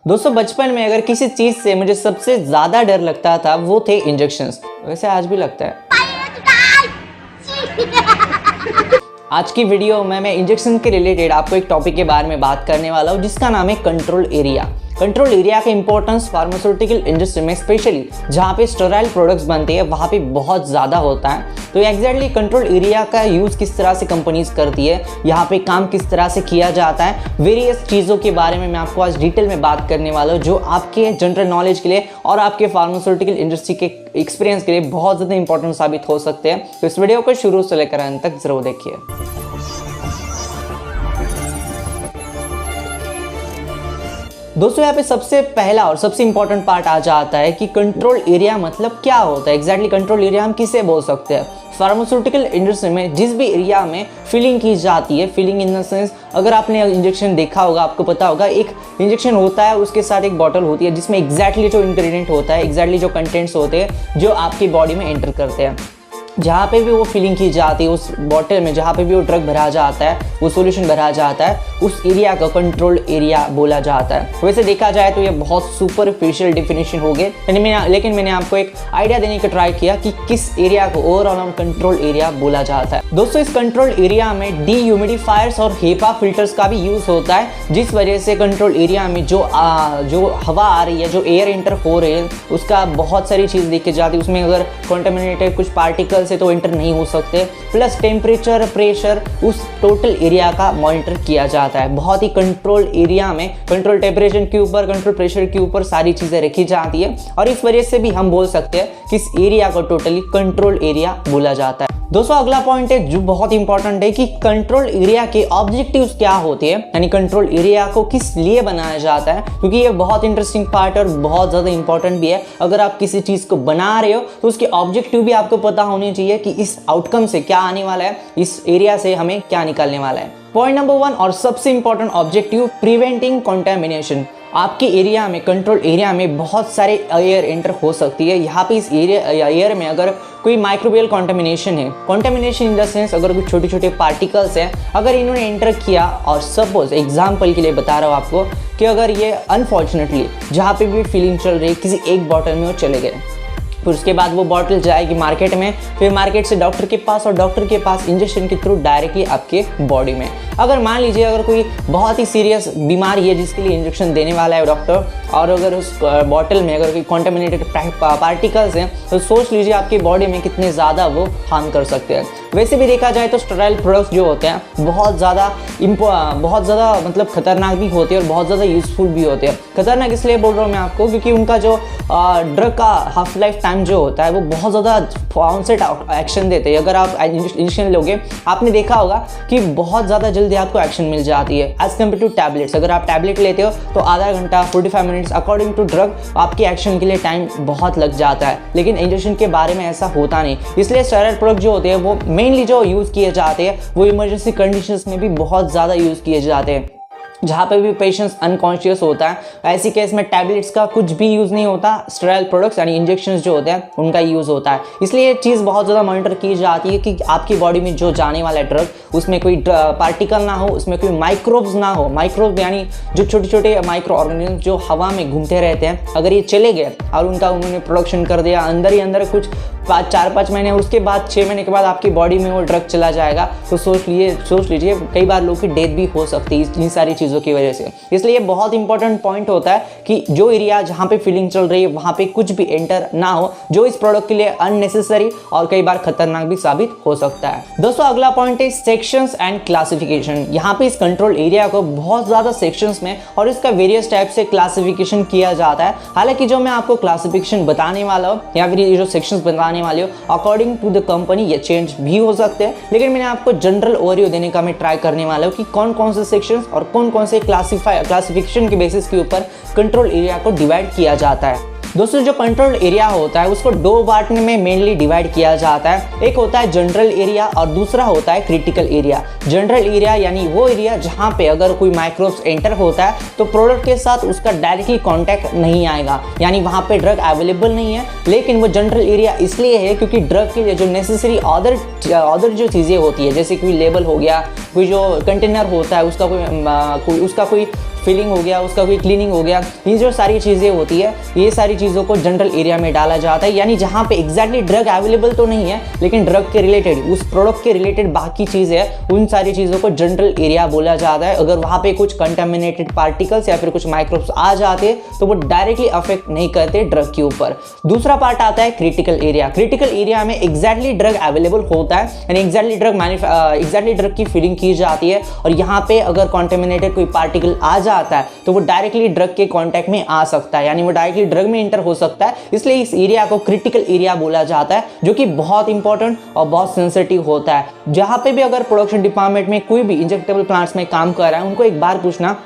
दोस्तों बचपन में अगर किसी चीज से मुझे सबसे ज्यादा डर लगता था वो थे इंजेक्शंस। वैसे आज भी लगता है। आज की वीडियो में मैं इंजेक्शन के रिलेटेड आपको एक टॉपिक के बारे में बात करने वाला हूँ जिसका नाम है कंट्रोल एरिया। कंट्रोल एरिया का इंपॉर्टेंस फार्मास्यूटिकल इंडस्ट्री में स्पेशली जहाँ पे स्टेराइल प्रोडक्ट्स बनते हैं वहाँ पे बहुत ज़्यादा होता है। तो एग्जैक्टली कंट्रोल एरिया का यूज़ किस तरह से कंपनीज करती है, यहाँ पे काम किस तरह से किया जाता है, वेरियस चीज़ों के बारे में मैं आपको आज डिटेल में बात करने वाला हूँ जो आपके जनरल नॉलेज के लिए और आपके फार्मास्यूटिकल इंडस्ट्री के एक्सपीरियंस के लिए बहुत ज़्यादा इंपॉर्टेंट साबित हो सकते हैं। तो इस वीडियो को शुरू से लेकर अंत तक जरूर देखिए। दोस्तों यहाँ पे सबसे पहला और सबसे इंपॉर्टेंट पार्ट आ जाता है कि कंट्रोल एरिया मतलब क्या होता है। एग्जैक्टली कंट्रोल एरिया हम किसे बोल सकते हैं। फार्मास्यूटिकल इंडस्ट्री में जिस भी एरिया में फिलिंग की जाती है, फिलिंग इन द सेंस अगर आपने इंजेक्शन देखा होगा आपको पता होगा एक इंजेक्शन होता है उसके साथ एक बॉटल होती है जिसमें एग्जैक्टली जो इंग्रेडिएंट होता है, एग्जैक्टली जो कंटेंट्स होते हैं जो आपकी बॉडी में एंटर करते हैं। जहाँ पे भी वो फिलिंग की जाती है उस बॉटल में, जहाँ पे भी वो ड्रग भरा जाता है, वो सॉल्यूशन भरा जाता है, उस एरिया का कंट्रोल एरिया बोला जाता है। वैसे देखा जाए तो ये बहुत सुपरफिशियल डेफिनेशन हो गए, लेकिन मैंने आपको एक आइडिया देने का ट्राई किया कि किस एरिया को ओवरऑल हम कंट्रोल एरिया बोला जाता है। दोस्तों इस कंट्रोल एरिया में डीह्यूमिडिफायर्स और हेपा फिल्टर्स का भी यूज होता है जिस वजह से कंट्रोल एरिया में जो हवा आ रही है, जो एयर एंटर हो रही है उसका बहुत सारी चीज़ देखी जाती है। उसमें अगर कॉन्टेमिनेटेड कुछ पार्टिकल से तो एंटर नहीं हो सकते, प्लस टेम्परेचर प्रेशर उस टोटल एरिया का मॉनिटर किया जाता है। बहुत ही कंट्रोल एरिया में कंट्रोल टेम्परेचर के ऊपर, कंट्रोल प्रेशर के ऊपर सारी चीज़ें रखी जाती है और इस वजह से भी हम बोल सकते हैं कि इस एरिया को टोटली कंट्रोल एरिया बोला जाता है। दोस्तों अगला पॉइंट है जो बहुत इंपॉर्टेंट है कि कंट्रोल एरिया के ऑब्जेक्टिव्स क्या होते हैं, यानी कंट्रोल एरिया को किस लिए बनाया जाता है, क्योंकि ये बहुत इंटरेस्टिंग पार्ट और बहुत ज़्यादा इंपॉर्टेंट भी है। अगर आप किसी चीज़ को बना रहे हो तो उसके ऑब्जेक्टिव भी आपको पता होने चाहिए कि इस आउटकम से क्या आने वाला है, इस एरिया से हमें क्या निकालने वाला है। पॉइंट नंबर 1 और सबसे इंपॉर्टेंट ऑब्जेक्टिव, प्रिवेंटिंग कंटामिनेशन। आपके एरिया में, कंट्रोल एरिया में बहुत सारे एयर एंटर हो सकती है। यहाँ पे इस एयर में अगर कोई माइक्रोबियल कंटामिनेशन है, कंटामिनेशन इन द सेंस अगर कुछ छोटे छोटे पार्टिकल्स हैं अगर इन्होंने एंटर किया, और सपोज एग्जांपल के लिए बता रहा हूँ आपको कि अगर ये अनफॉर्चुनेटली जहाँ पे भी फिलिंग चल रही है किसी एक बॉटल में वो चले गए, फिर उसके बाद वो बॉटल जाएगी मार्केट में, फिर मार्केट से डॉक्टर के पास और डॉक्टर के पास इंजेक्शन के थ्रू डायरेक्टली आपके बॉडी में। अगर मान लीजिए अगर कोई बहुत ही सीरियस बीमारी है जिसके लिए इंजेक्शन देने वाला है डॉक्टर, और अगर उस बॉटल में अगर कोई कॉन्टेमिनेटेड पार्टिकल्स हैं तो सोच लीजिए आपकी बॉडी में कितने ज़्यादा वो हार्म कर सकते हैं। वैसे भी देखा जाए तो स्टेराइल प्रोडक्ट्स जो होते हैं बहुत ज़्यादा मतलब खतरनाक भी होते हैं और बहुत ज़्यादा यूजफुल भी होते हैं। खतरनाक इसलिए बोल रहा हूँ मैं आपको क्योंकि उनका जो ड्रग का हाफ लाइफ टाइम जो होता है वो बहुत ज़्यादा ऑनसेट एक्शन देते हैं। अगर आप इंजेक्शन लोगे आपने देखा होगा कि बहुत ज़्यादा जल्दी आपको एक्शन मिल जाती है एज कम्पेयर टू टैबलेट्स। अगर आप टैबलेट लेते हो तो आधा घंटा 45 मिनट्स अकॉर्डिंग टू ड्रग आपके एक्शन के लिए टाइम बहुत लग जाता है, लेकिन इंजेक्शन के बारे में ऐसा होता नहीं। इसलिए स्टेरॉइड प्रोडक्ट जो होते हैं वो मेनली जो यूज़ किए जाते हैं वो इमरजेंसी कंडीशंस में भी बहुत ज़्यादा यूज़ किए जाते हैं, जहाँ पे भी पेशेंट्स अनकॉन्शियस होता है। ऐसी केस में टैबलेट्स का कुछ भी यूज़ नहीं होता, स्टेराइल प्रोडक्ट्स यानी इंजेक्शंस जो होते हैं उनका यूज़ होता है। इसलिए ये चीज़ बहुत ज़्यादा मॉनिटर की जाती है कि आपकी बॉडी में जो जाने वाला है ड्रग उसमें कोई पार्टिकल ना हो, उसमें कोई माइक्रोब्स ना हो। माइक्रोब यानी जो छोटे छोटे माइक्रो ऑर्गेनिज्म जो हवा में घूमते रहते हैं, अगर ये चले गए और उन्होंने प्रोडक्शन कर दिया अंदर ही अंदर कुछ 4-5 महीने, उसके बाद 6 महीने के बाद आपकी बॉडी में वो ड्रग चला जाएगा, तो सोच लीजिए कई बार लोगों की डेथ भी हो सकती है इन सारी चीज़ों की वजह से। इसलिए बहुत इंपॉर्टेंट पॉइंट होता है कि जो एरिया जहाँ पे फिलिंग चल रही है वहाँ पे कुछ भी एंटर ना हो जो इस प्रोडक्ट के लिए अननेसेसरी और कई बार खतरनाक भी साबित हो सकता है। दोस्तों अगला पॉइंट है सेक्शंस एंड क्लासिफिकेशन। यहाँ पे इस कंट्रोल एरिया को बहुत ज़्यादा सेक्शंस में और इसका वेरियस टाइप से क्लासिफिकेशन किया जाता है। हालांकि जो मैं आपको क्लासिफिकेशन बताने वाला हूँ या फिर ये जो सेक्शंस बताने वाले हो अकॉर्डिंग टू द कंपनी ये चेंज भी हो सकते हैं, लेकिन मैंने आपको जनरल ओवरव्यू देने का मैं ट्राई करने वाला हूँ कि कौन कौन से सेक्शंस और कौन कौन से क्लासिफिकेशन के बेसिस के ऊपर कंट्रोल एरिया को डिवाइड किया जाता है। दोस्तों जो कंट्रोल एरिया होता है उसको 2 पार्ट में मेनली डिवाइड किया जाता है। एक होता है जनरल एरिया और दूसरा होता है क्रिटिकल एरिया। जनरल एरिया यानी वो एरिया जहाँ पे अगर कोई माइक्रोब्स एंटर होता है तो प्रोडक्ट के साथ उसका डायरेक्टली कांटेक्ट नहीं आएगा, यानी वहाँ पे ड्रग अवेलेबल नहीं है। लेकिन वो जनरल एरिया इसलिए है क्योंकि ड्रग के लिए जो नेसेसरी अदर जो चीज़ें होती है, जैसे कोई लेबल हो गया, कोई जो कंटेनर होता है उसका कोई फिलिंग हो गया, उसका कोई क्लीनिंग हो गया, ये जो सारी चीज़ें होती है ये सारी चीज़ों को जनरल एरिया में डाला जाता है। यानी जहाँ पे एग्जैक्टली ड्रग अवेलेबल तो नहीं है लेकिन ड्रग के रिलेटेड, उस प्रोडक्ट के रिलेटेड बाकी चीज़ें हैं, उन सारी चीज़ों को जनरल एरिया बोला जाता है। अगर वहाँ पे कुछ कंटामिनेटेड पार्टिकल्स या फिर कुछ माइक्रोब्स आ जाते तो वो डायरेक्टली अफेक्ट नहीं करते ड्रग के ऊपर। दूसरा पार्ट आता है क्रिटिकल एरिया। क्रिटिकल एरिया में एग्जैक्टली ड्रग अवेलेबल होता है, यानी एग्जैक्टली ड्रग की फिलिंग की जाती है और यहाँ पे अगर कॉन्टेमिनेटेड कोई पार्टिकल आ जाता है तो वो डायरेक्टली ड्रग के कॉन्टैक्ट में आ सकता है, यानी वो डायरेक्टली ड्रग में इंटर हो सकता है। इसलिए इस एरिया को क्रिटिकल एरिया बोला जाता है, जो कि बहुत इंपॉर्टेंट और बहुत सेंसिटिव होता है। जहाँ पे भी अगर प्रोडक्शन डिपार्टमेंट में कोई भी इंजेक्टेबल प्लांट्स में काम कर रहा है, उनको एक बार पूछना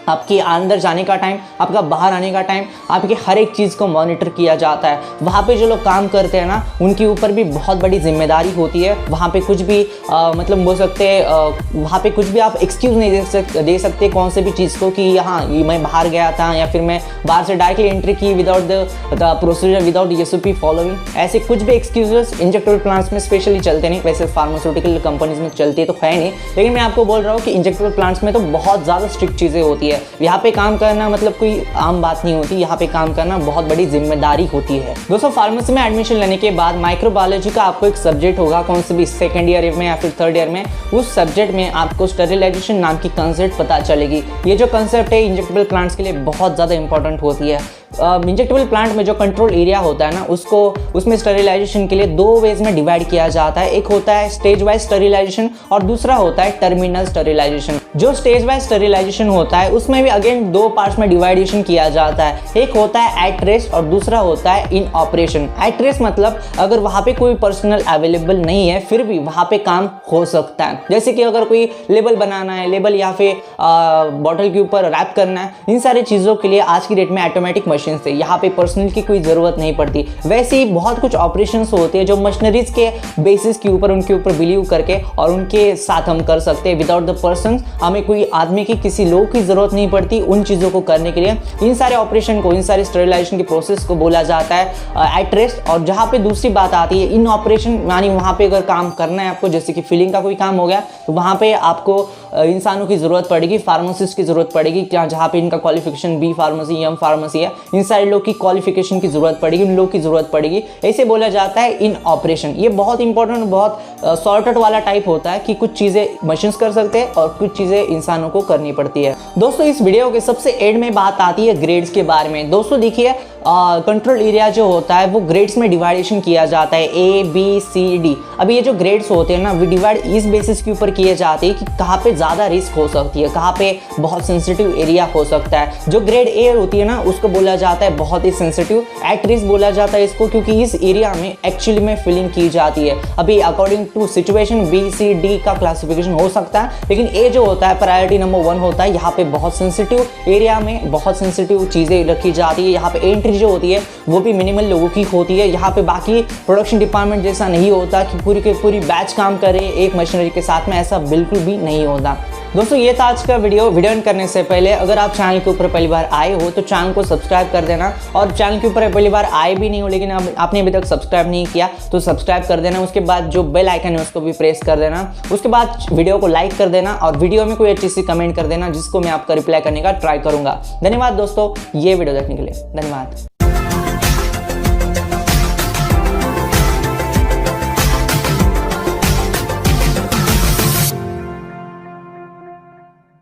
आपके अंदर जाने का टाइम, आपका बाहर आने का टाइम, आपके हर एक चीज़ को मॉनिटर किया जाता है। वहाँ पे जो लोग काम करते हैं ना, उनके ऊपर भी बहुत बड़ी जिम्मेदारी होती है। वहाँ पे कुछ भी मतलब बोल सकते हैं, वहाँ पे कुछ भी आप एक्सक्यूज़ नहीं दे सकते कौन से भी चीज़ को कि हाँ मैं बाहर गया था या फिर मैं बाहर से डायरेक्टली एंट्री की without the procedure, without SOP following. ऐसे कुछ भी एक्सक्यूजेस इंजेक्टेबल प्लांट्स में स्पेशली चलते नहीं। वैसे फार्मास्यूटिकल कंपनीज में चलती तो है नहीं, लेकिन मैं आपको बोल रहा हूँ कि इंजेक्टेबल प्लांट्स में तो बहुत ज़्यादा स्ट्रिक्ट चीज़ें होती है। यहाँ पे काम करना मतलब कोई आम बात नहीं होती, यहाँ पे काम करना बहुत बड़ी जिम्मेदारी होती है। दोस्तों फार्मेसी में एडमिशन लेने के बाद माइक्रोबायोलॉजी का आपको एक सब्जेक्ट होगा, कौन से भी सेकंड ईयर में या फिर थर्ड ईयर में, उस सब्जेक्ट में आपको स्टेरिलाइजेशन नाम की कंसेप्ट पता चलेगी। ये जो कंसेप्ट है इंजेक्टेबल प्लांट्स के लिए बहुत ज़्यादा इंपॉर्टेंट होती है। इंजेक्टेबल प्लांट में जो कंट्रोल एरिया होता है ना, उसमें स्टेरिलाइजेशन के लिए 2 वेज में डिवाइड किया जाता है। एक होता है स्टेज वाइज स्टेरिलाइजेशन और दूसरा होता है टर्मिनल स्टेरिलाइजेशन। जो स्टेज वाइज स्टेरिलाइजेशन होता है उसमें भी अगेन 2 पार्ट्स में डिवाइडेशन किया जाता है। एक होता है एट रेस्ट और दूसरा होता है इन ऑपरेशन। एट रेस्ट मतलब अगर वहाँ पे कोई पर्सनल अवेलेबल नहीं है फिर भी वहाँ पे काम हो सकता है। जैसे कि अगर कोई लेबल बनाना है, लेबल या फिर बॉटल के ऊपर रैप करना है, इन सारी चीज़ों के लिए आज की डेट में ऑटोमेटिक मशीन से यहाँ पे पर्सनल की कोई ज़रूरत नहीं पड़ती। वैसे ही बहुत कुछ ऑपरेशंस होते हैं जो मशीनरीज के बेसिस के ऊपर उनके ऊपर बिलीव करके और उनके साथ हम कर सकते हैं विदाउट द पर्सन। हमें कोई आदमी की, किसी लोग की ज़रूरत नहीं पड़ती उन चीज़ों को करने के लिए। इन सारे ऑपरेशन को, इन सारे स्टेरिलाइजेशन के प्रोसेस को बोला जाता है एट रेस्ट। और जहाँ पे दूसरी बात आती है इन ऑपरेशन, यानी वहाँ पे अगर काम करना है आपको, जैसे कि फिलिंग का कोई काम हो गया तो वहाँ पे आपको इंसानों की ज़रूरत पड़ेगी, फार्मासिस्ट की ज़रूरत पड़ेगी, जहाँ पे इनका qualification B pharmacy, M pharmacy है, इन सारे लोग की क्वालिफिकेशन की ज़रूरत पड़ेगी, उन लोग की ज़रूरत पड़ेगी। ऐसे बोला जाता है इन ऑपरेशन। ये बहुत इंपॉर्टेंट, बहुत सॉर्टेड वाला टाइप होता है कि कुछ चीज़ें मशीन्स कर सकते हैं और कुछ चीज़ें इंसानों को करनी पड़ती है। दोस्तों इस वीडियो के सबसे एंड में बात आती है ग्रेड्स के बारे में। दोस्तों देखिए कंट्रोल एरिया जो होता है वो ग्रेड्स में डिवाइडेशन किया जाता है, A, B, C, D। अभी ये जो ग्रेड्स होते हैं ना, वो डिवाइड इस बेसिस के ऊपर किए जाते हैं कि कहाँ पे ज़्यादा रिस्क हो सकती है, कहाँ पे बहुत सेंसिटिव एरिया हो सकता है। जो ग्रेड A होती है ना, उसको बोला जाता है बहुत ही सेंसिटिव, एट रिस्क बोला जाता है इसको, क्योंकि इस एरिया में एक्चुअली में फिलिंग की जाती है। अभी according to situation B, C, D का क्लासिफिकेशन हो सकता है, लेकिन A जो होता है प्रायोरिटी नंबर 1 होता है। यहाँ पे बहुत सेंसिटिव एरिया में बहुत सेंसिटिव चीज़ें रखी जाती है। यहाँ पे एंट्री जो होती है वो भी मिनिमल लोगों की होती है। यहाँ पे बाकी प्रोडक्शन डिपार्टमेंट जैसा नहीं होता कि पूरी के पूरी बैच काम करे एक मशीनरी के साथ में, ऐसा बिल्कुल भी नहीं होता। दोस्तों ये था आज का वीडियो एंड करने से पहले अगर आप चैनल के ऊपर पहली बार आए हो तो चैनल को सब्सक्राइब कर देना, और चैनल के ऊपर पहली बार आए भी नहीं हो लेकिन आपने अभी तक सब्सक्राइब नहीं किया तो सब्सक्राइब कर देना। उसके बाद जो बेल आइकन है उसको भी प्रेस कर देना। उसके बाद वीडियो को लाइक कर देना और वीडियो में कोई अच्छी सी कमेंट कर देना जिसको मैं आपका रिप्लाई करने का ट्राई करूंगा। धन्यवाद दोस्तों ये वीडियो देखने के लिए, धन्यवाद।